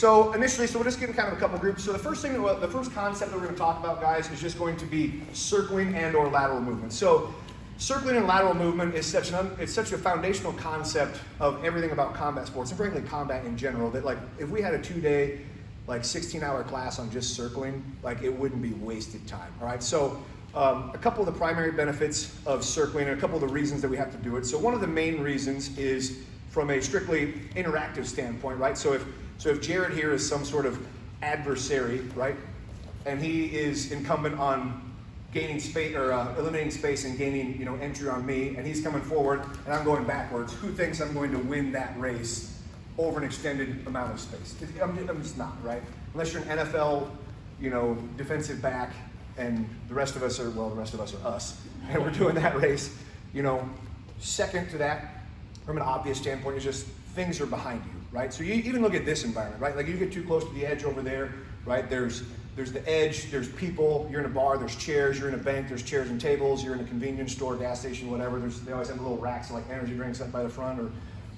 So initially, we'll just get in kind of a couple groups. So the first concept that we're going to talk about, guys, is just going to be circling and or lateral movement. So circling and lateral movement is such a foundational concept of everything about combat sports, and frankly combat in general, that like if we had a 2-day, like 16-hour class on just circling, like it wouldn't be wasted time, all right? So a couple of the primary benefits of circling and a couple of the reasons that we have to do it. So one of the main reasons is from a strictly interactive standpoint, right? So if Jared here is some sort of adversary, right, and he is incumbent on gaining space or eliminating space and gaining, entry on me, and he's coming forward and I'm going backwards, who thinks I'm going to win that race over an extended amount of space? I'm just not, right? Unless you're an NFL, defensive back, and the rest of us are us, and we're doing that race. Second to that, from an obvious standpoint, is just things are behind you, right? So you even look at this environment, right? Like you get too close to the edge over there, right? There's the edge, there's people, you're in a bar, there's chairs, you're in a bank, there's chairs and tables, you're in a convenience store, gas station, whatever. They always have little racks of like energy drinks up by the front,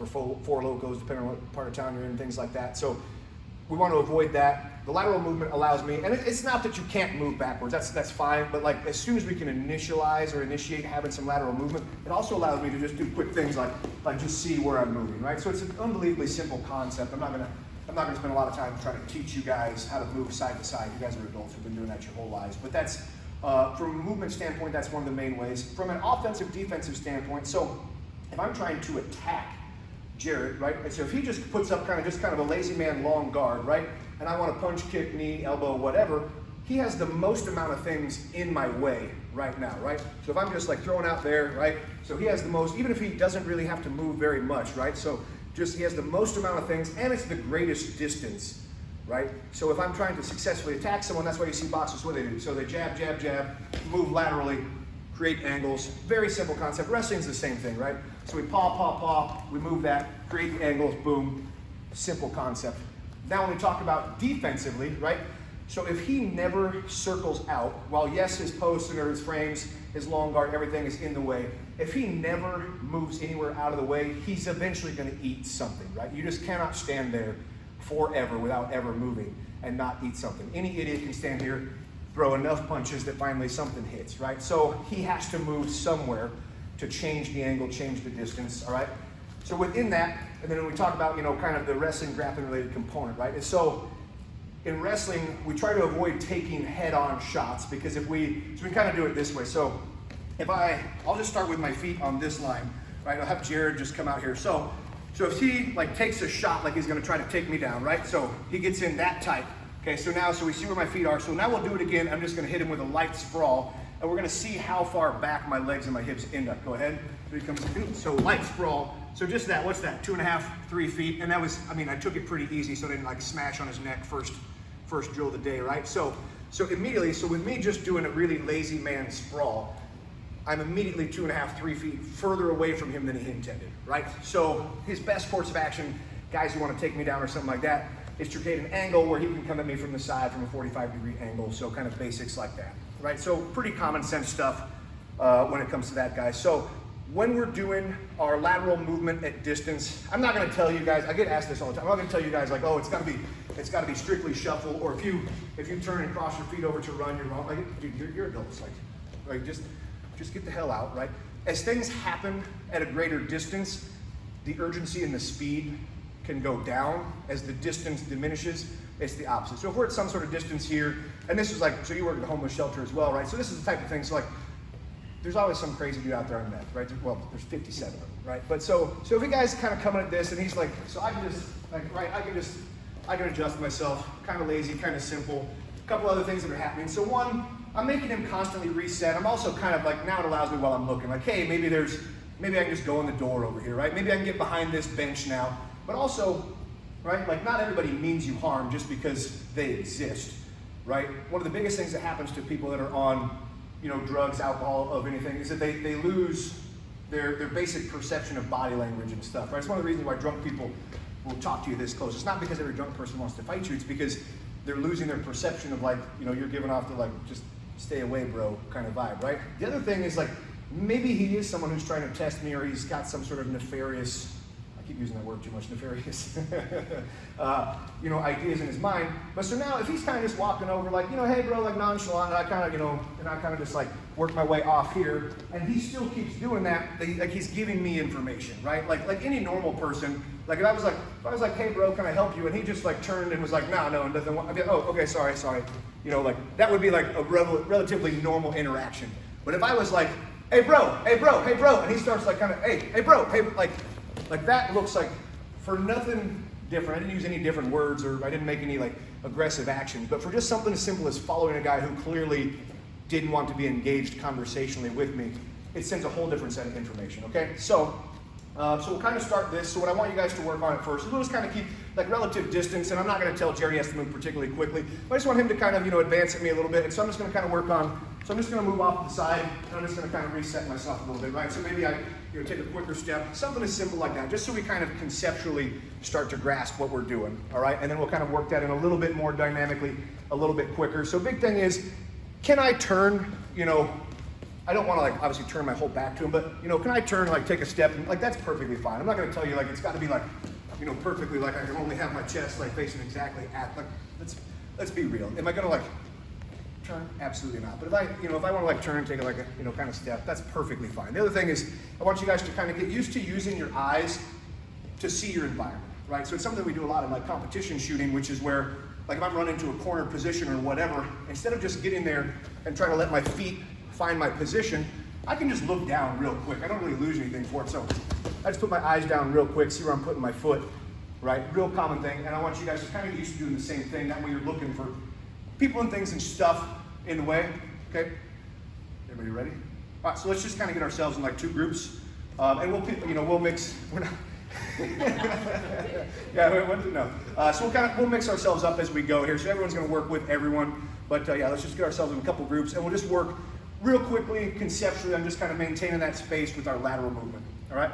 or Four Locos, depending on what part of town you're in, things like that. So we want to avoid that. The lateral movement allows me, and it's not that you can't move backwards, that's fine, but like as soon as we can initiate having some lateral movement, it also allows me to just do quick things like just see where I'm moving, right? So it's an unbelievably simple concept. I'm not gonna spend a lot of time trying to teach you guys how to move side to side. You guys are adults who've been doing that your whole lives, but that's, from a movement standpoint, that's one of the main ways. From an offensive, defensive standpoint, so if I'm trying to attack Jared, right? And so if he just puts up kind of a lazy man long guard, right? And I want to punch, kick, knee, elbow, whatever, he has the most amount of things in my way right now, right? So if I'm just like throwing out there, right? So he has the most, even if he doesn't really have to move very much, right? So he has the most amount of things, and it's the greatest distance, right? So if I'm trying to successfully attack someone, that's why you see boxers, what they do. So they jab, jab, jab, move laterally, create angles. Very simple concept. Wrestling's the same thing, right? So we paw, we move that, create the angles, boom. Simple concept. Now when we talk about defensively, right? So if he never circles out, while yes, his posts and his frames, his long guard, everything is in the way, if he never moves anywhere out of the way, he's eventually going to eat something, right? You just cannot stand there forever without ever moving and not eat something. Any idiot can stand here, throw enough punches that finally something hits, right? So he has to move somewhere to change the angle, change the distance, all right? So within that, and then when we talk about, kind of the wrestling, grappling related component, right? And so in wrestling, we try to avoid taking head-on shots because we kind of do it this way. So I'll just start with my feet on this line, right? I'll have Jared just come out here. So if he takes a shot like he's gonna try to take me down, right? So he gets in that tight. Okay, so we see where my feet are. So now we'll do it again. I'm just gonna hit him with a light sprawl, and we're gonna see how far back my legs and my hips end up. Go ahead. So he comes in. So light sprawl. So just that, what's that? 2.5, 3 feet. And that was, I took it pretty easy so I didn't smash on his neck first drill of the day, right? So immediately, with me just doing a really lazy man sprawl, I'm immediately 2.5, 3 feet further away from him than he intended, right? So his best course of action, guys who want to take me down or something like that, is to create an angle where he can come at me from the side from a 45-degree angle. So kind of basics like that, right? So pretty common sense stuff when it comes to that, guys. So when we're doing our lateral movement at distance, I'm not going to tell you guys, I get asked this all the time, I'm not going to tell you guys it's got to be strictly shuffle, or if you turn and cross your feet over to run, you're wrong. Dude, you're adults, just get the hell out, right? As things happen at a greater distance, the urgency and the speed can go down. As the distance diminishes, it's the opposite. So if we're at some sort of distance here, and this is so you work at the homeless shelter as well, right? So this is the type of thing, so there's always some crazy dude out there on meth, right? Well, there's 57 of them, right? But so if a guy's kind of coming at this and he's so I can just, I can adjust myself, kind of lazy, kind of simple. A couple other things that are happening. So one, I'm making him constantly reset. I'm also kind of now it allows me while I'm looking, hey, maybe I can just go in the door over here, right? Maybe I can get behind this bench now. But also, right, not everybody means you harm just because they exist, right? One of the biggest things that happens to people that are on drugs, alcohol, of anything, is that they lose their basic perception of body language and stuff, right? It's one of the reasons why drunk people will talk to you this close. It's not because every drunk person wants to fight you, it's because they're losing their perception of you're giving off the just stay away bro kind of vibe, right? The other thing is maybe he is someone who's trying to test me, or he's got some sort of nefarious keep using that word too much, nefarious, ideas in his mind. But so now if he's kind of just walking over like, hey bro, like nonchalant, and I kind of, just like work my way off here, and he still keeps doing that, like he's giving me information, right? Like any normal person, like if I was like, hey bro, can I help you? And he just like turned and was like, no, and doesn't want, I'd be like, oh, okay, sorry. Like that would be like a relatively normal interaction. But if I was like, hey bro, and he starts like kind of, hey bro, like that looks like for nothing different. I didn't use any different words, or I didn't make any like aggressive actions, but for just something as simple as following a guy who clearly didn't want to be engaged conversationally with me, it sends a whole different set of information, okay? So we'll kind of start this. So what I want you guys to work on at first is we'll just kind of keep like relative distance, and I'm not going to tell Jerry has to move particularly quickly, but I just want him to kind of, advance at me a little bit, and so I'm just going to kind of work on, so I'm just going to move off to the side, and I'm just going to kind of reset myself a little bit, right? So maybe I take a quicker step, something as simple like that, just so we kind of conceptually start to grasp what we're doing, all right? And then we'll kind of work that in a little bit more dynamically, a little bit quicker. So big thing is, can I turn, I don't want to like obviously turn my whole back to him, but can I turn, like take a step, and like that's perfectly fine. I'm not going to tell you like it's got to be like, perfectly like I can only have my chest like facing exactly at, like let's be real. Am I going to like turn? Absolutely not. But if I want to like turn and take like a kind of step, that's perfectly fine. The other thing is I want you guys to kind of get used to using your eyes to see your environment, right? So it's something we do a lot in like competition shooting, which is where like if I'm running to a corner position or whatever, instead of just getting there and trying to let my feet find my position, I can just look down real quick. I don't really lose anything for it. So I just put my eyes down real quick, see where I'm putting my foot, right? Real common thing. And I want you guys to kind of get used to doing the same thing. That way you're looking for people and things and stuff in the way, okay? Everybody ready? All right, so let's just kind of get ourselves in like two groups. And we'll mix, we're not, we'll mix ourselves up as we go here. So everyone's going to work with everyone. But let's just get ourselves in a couple groups, and we'll just work real quickly, conceptually. I'm just kind of maintaining that space with our lateral movement. All right?